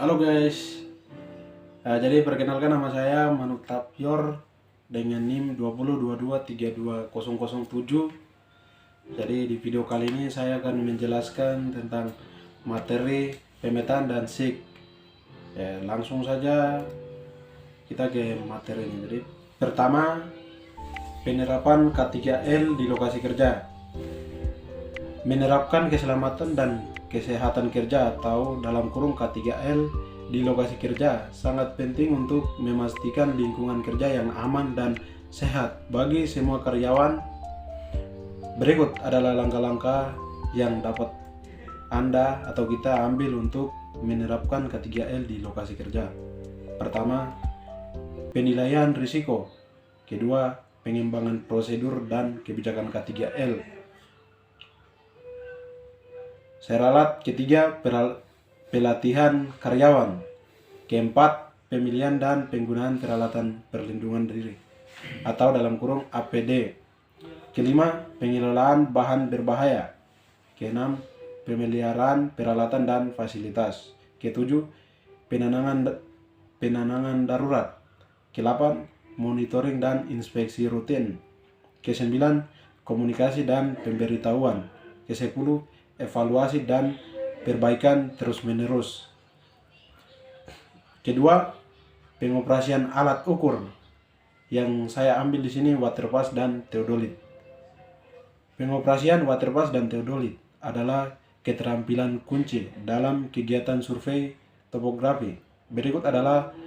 Halo guys. Jadi perkenalkan, nama saya Manuk Tapyor dengan NIM 2022322007. Jadi di video kali ini saya akan menjelaskan tentang materi pemetaan dan SIG. Langsung saja kita ke materi ini. Jadi pertama, penerapan K3L di lokasi kerja. Menerapkan keselamatan dan kesehatan kerja atau dalam kurung K3L di lokasi kerja sangat penting untuk memastikan lingkungan kerja yang aman dan sehat bagi semua karyawan. Berikut adalah langkah-langkah yang dapat Anda atau kita ambil untuk menerapkan K3L di lokasi kerja. Pertama, penilaian risiko. Kedua, pengembangan prosedur dan kebijakan K3L. Seralat. Ketiga, pelatihan karyawan. Keempat, pemilihan dan penggunaan peralatan perlindungan diri atau dalam kurung APD. Kelima, pengelolaan bahan berbahaya. Keenam, pemeliharaan peralatan dan fasilitas. Ketujuh, penanganan darurat. Kedelapan, monitoring dan inspeksi rutin. Kesembilan, komunikasi dan pemberitahuan. Kesepuluh, evaluasi dan perbaikan terus-menerus. Kedua, pengoperasian alat ukur. Yang saya ambil di sini waterpass dan theodolite. Pengoperasian waterpass dan theodolite adalah keterampilan kunci dalam kegiatan survei topografi. Berikut adalah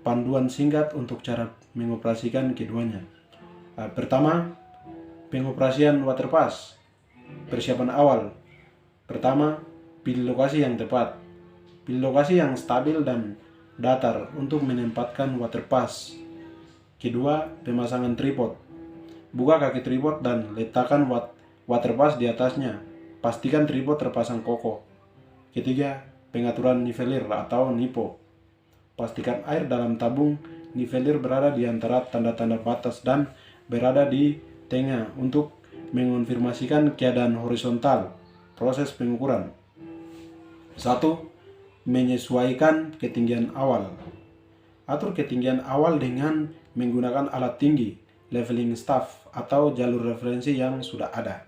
panduan singkat untuk cara mengoperasikan keduanya. Pertama, pengoperasian waterpass. Persiapan awal. Pertama, pilih lokasi yang tepat. Pilih lokasi yang stabil dan datar untuk menempatkan waterpass. Kedua, pemasangan tripod. Buka kaki tripod dan letakkan waterpass di atasnya. Pastikan tripod terpasang kokoh. Ketiga, pengaturan nivelir atau NIPO. Pastikan air dalam tabung nivelir berada di antara tanda-tanda batas dan berada di tengah untuk mengonfirmasikan keadaan horizontal. Proses pengukuran. 1. Menyesuaikan ketinggian awal. Atur ketinggian awal dengan menggunakan alat tinggi, leveling staff, atau jalur referensi yang sudah ada.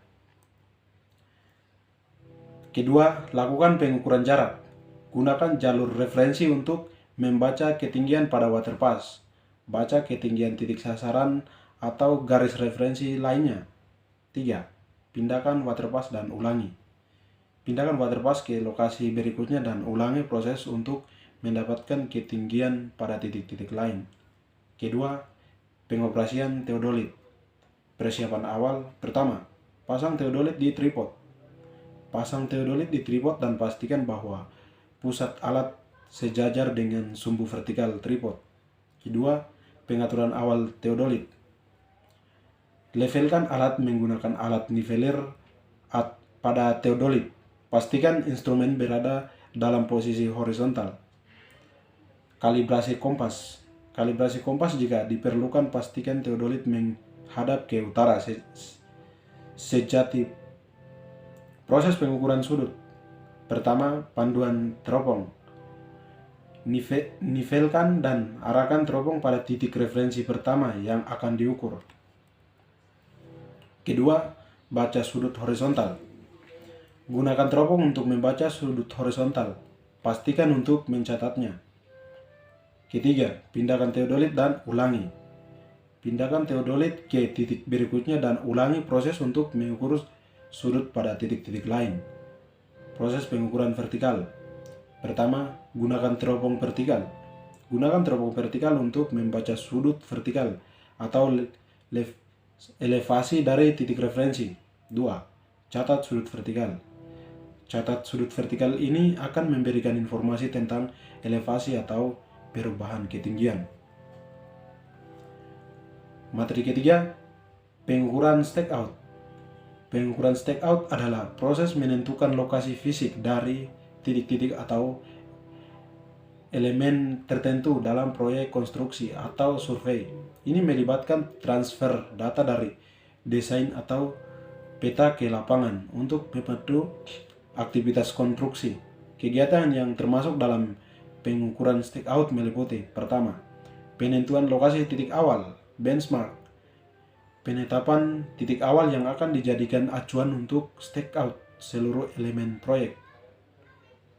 Kedua, lakukan pengukuran jarak. Gunakan jalur referensi untuk membaca ketinggian pada waterpass. Baca ketinggian titik sasaran atau garis referensi lainnya. 3. Pindahkan waterpass dan ulangi. Pindahkan waterpass ke lokasi berikutnya dan ulangi proses untuk mendapatkan ketinggian pada titik-titik lain. Kedua, pengoperasian theodolite. Persiapan awal. Pertama, pasang theodolite di tripod. Pasang theodolite di tripod dan pastikan bahwa pusat alat sejajar dengan sumbu vertikal tripod. Kedua, pengaturan awal theodolite. Levelkan alat menggunakan alat niveler pada theodolite. Pastikan instrumen berada dalam posisi horizontal. Kalibrasi kompas. Kalibrasi kompas jika diperlukan, pastikan theodolite menghadap ke utara sejati. Proses pengukuran sudut. Pertama, panduan teropong. Nivelkan dan arahkan teropong pada titik referensi pertama yang akan diukur. Kedua, baca sudut horizontal. Gunakan teropong untuk membaca sudut horizontal. Pastikan untuk mencatatnya. Ketiga, pindahkan theodolite dan ulangi. Pindahkan theodolite ke titik berikutnya dan ulangi proses untuk mengukur sudut pada titik-titik lain. Proses pengukuran vertikal. Pertama, gunakan teropong vertikal. Gunakan teropong vertikal untuk membaca sudut vertikal atau elevasi dari titik referensi. 2. Catat sudut vertikal. Catat sudut vertikal ini akan memberikan informasi tentang elevasi atau perubahan ketinggian. Materi ketiga, pengukuran stakeout. Pengukuran stakeout adalah proses menentukan lokasi fisik dari titik-titik atau elemen tertentu dalam proyek konstruksi atau survei. Ini melibatkan transfer data dari desain atau peta ke lapangan untuk membantu aktivitas konstruksi. Kegiatan yang termasuk dalam pengukuran stakeout meliputi: pertama, penentuan lokasi titik awal, benchmark, penetapan titik awal yang akan dijadikan acuan untuk stakeout seluruh elemen proyek.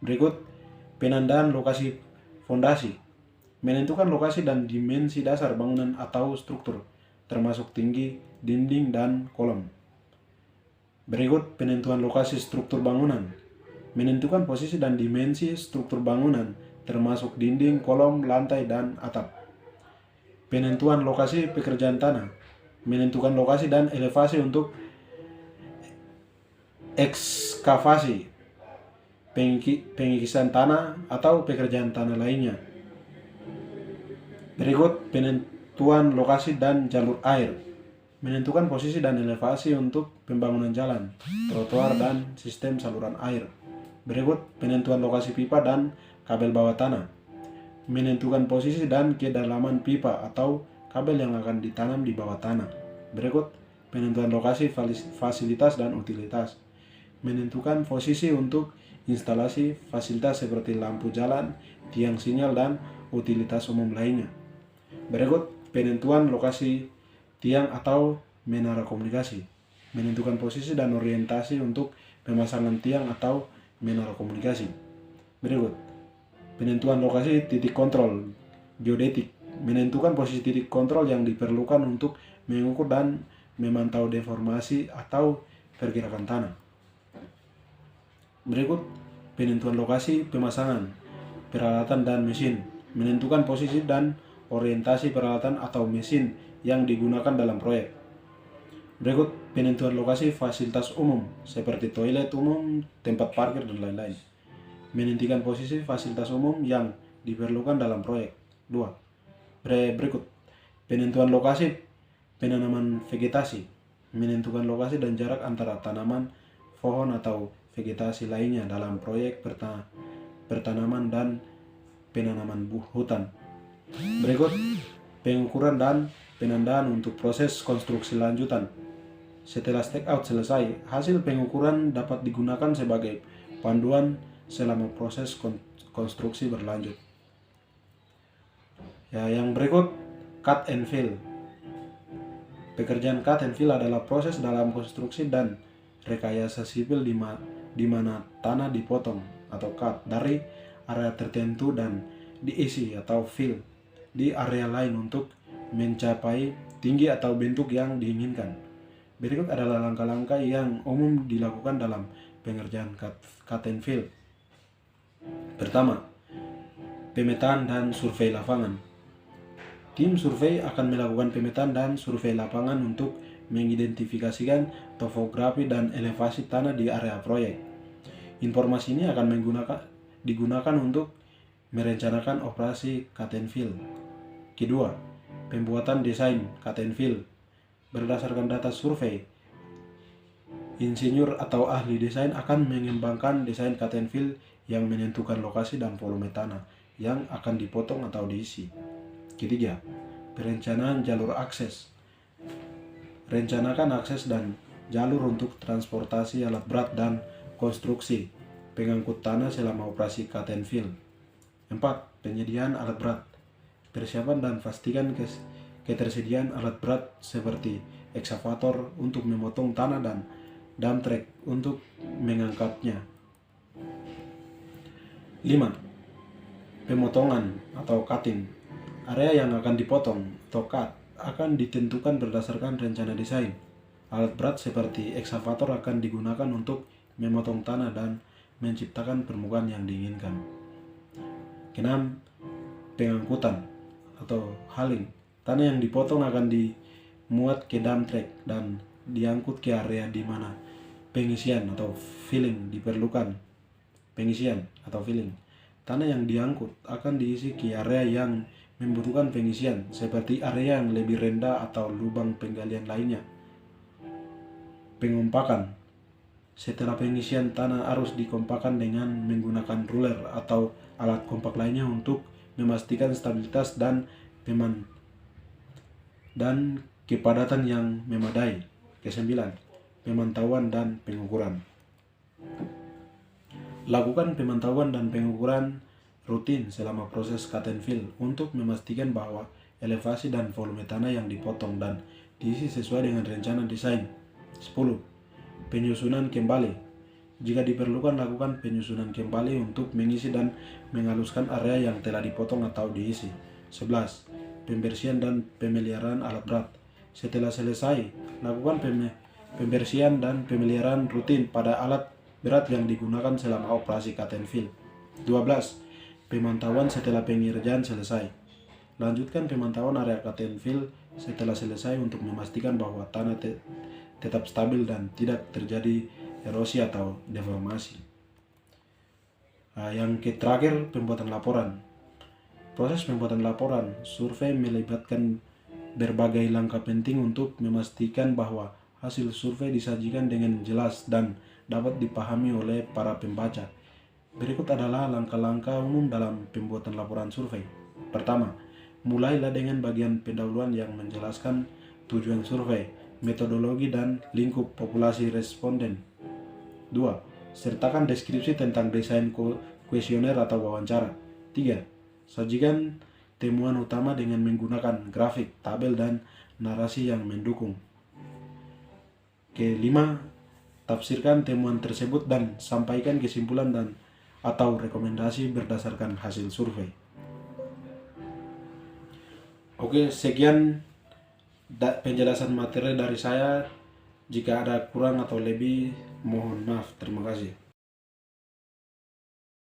Berikut, penandaan lokasi fondasi, menentukan lokasi dan dimensi dasar bangunan atau struktur, termasuk tinggi, dinding, dan kolom. Berikut, penentuan lokasi struktur bangunan, menentukan posisi dan dimensi struktur bangunan, termasuk dinding, kolom, lantai, dan atap. Penentuan lokasi pekerjaan tanah, menentukan lokasi dan elevasi untuk ekskavasi, pengikisan tanah, atau pekerjaan tanah lainnya. Berikut, penentuan lokasi dan jalur air, menentukan posisi dan elevasi untuk pembangunan jalan, trotoar, dan sistem saluran air. Berikut, penentuan lokasi pipa dan kabel bawah tanah, menentukan posisi dan kedalaman pipa atau kabel yang akan ditanam di bawah tanah. Berikut, penentuan lokasi fasilitas dan utilitas, menentukan posisi untuk instalasi fasilitas seperti lampu jalan, tiang sinyal, dan utilitas umum lainnya. Berikut, penentuan lokasi tiang atau menara komunikasi, menentukan posisi dan orientasi untuk pemasangan tiang atau menara komunikasi. Berikut, penentuan lokasi titik kontrol geodetik, menentukan posisi titik kontrol yang diperlukan untuk mengukur dan memantau deformasi atau pergerakan tanah. Berikut, penentuan lokasi pemasangan peralatan dan mesin, menentukan posisi dan orientasi peralatan atau mesin yang digunakan dalam proyek. Berikut, penentuan lokasi fasilitas umum seperti toilet umum, tempat parkir, dan lain-lain, menentukan posisi fasilitas umum yang diperlukan dalam proyek. 2. Berikut, penentuan lokasi penanaman vegetasi, menentukan lokasi dan jarak antara tanaman, pohon, atau vegetasi lainnya dalam proyek pertanaman dan penanaman hutan. Berikut, pengukuran dan penandaan untuk proses konstruksi lanjutan. Setelah stakeout selesai, hasil pengukuran dapat digunakan sebagai panduan selama proses konstruksi berlanjut. Yang berikut, cut and fill. Pekerjaan cut and fill adalah proses dalam konstruksi dan rekayasa sipil di mana tanah dipotong atau cut dari area tertentu dan diisi atau fill di area lain untuk mencapai tinggi atau bentuk yang diinginkan. Berikut adalah langkah-langkah yang umum dilakukan dalam pengerjaan cut and fill. Pertama, pemetaan dan survei lapangan. Tim survei akan melakukan pemetaan dan survei lapangan untuk mengidentifikasikan topografi dan elevasi tanah di area proyek. Informasi ini akan digunakan untuk merencanakan operasi cut and fill. Kedua, pembuatan desain cut and fill. Berdasarkan data survei, insinyur atau ahli desain akan mengembangkan desain cut and fill yang menentukan lokasi dan volume tanah yang akan dipotong atau diisi. Ketiga, perencanaan jalur akses. Rencanakan akses dan jalur untuk transportasi alat berat dan konstruksi pengangkut tanah selama operasi cut and fill. 4. Penyediaan alat berat. Persiapan dan pastikan ketersediaan alat berat seperti ekskavator untuk memotong tanah dan dump truck untuk mengangkatnya. 5. Pemotongan atau cutting. Area yang akan dipotong atau cut akan ditentukan berdasarkan rencana desain. Alat berat seperti ekskavator akan digunakan untuk memotong tanah dan menciptakan permukaan yang diinginkan. 6. Pengangkutan atau hauling. Tanah yang dipotong akan dimuat ke dump truck dan diangkut ke area di mana pengisian atau filling diperlukan. Pengisian atau filling. Tanah yang diangkut akan diisi ke area yang membutuhkan pengisian, seperti area yang lebih rendah atau lubang penggalian lainnya. Pengompakan. Setelah pengisian, tanah harus dikompakkan dengan menggunakan ruler atau alat kompak lainnya untuk memastikan stabilitas dan kepadatan yang memadai. Kesembilan, pemantauan dan pengukuran. Lakukan pemantauan dan pengukuran rutin selama proses cut and fill untuk memastikan bahwa elevasi dan volume tanah yang dipotong dan diisi sesuai dengan rencana desain. 10. Penyusunan kembali. Jika diperlukan, lakukan penyusunan kembali untuk mengisi dan menghaluskan area yang telah dipotong atau diisi. 11. Pembersihan dan pemeliharaan alat berat. Setelah selesai, lakukan pembersihan dan pemeliharaan rutin pada alat berat yang digunakan selama operasi cut and fill. 12. Pemantauan setelah pengerjaan selesai. Lanjutkan pemantauan area cut and fill setelah selesai untuk memastikan bahwa tanah tetap stabil dan tidak terjadi erosi atau deformasi. Yang terakhir, pembuatan laporan. Proses pembuatan laporan survei melibatkan berbagai langkah penting untuk memastikan bahwa hasil survei disajikan dengan jelas dan dapat dipahami oleh para pembaca. Berikut adalah langkah-langkah umum dalam pembuatan laporan survei. Pertama, mulailah dengan bagian pendahuluan yang menjelaskan tujuan survei, metodologi, dan lingkup populasi responden. 2. Sertakan deskripsi tentang desain kuesioner atau wawancara. 3. Sajikan temuan utama dengan menggunakan grafik, tabel, dan narasi yang mendukung. Kelima, tafsirkan temuan tersebut dan sampaikan kesimpulan dan atau rekomendasi berdasarkan hasil survei. Oke, sekian penjelasan materi dari saya. Jika ada kurang atau lebih, mohon maaf. Terima kasih.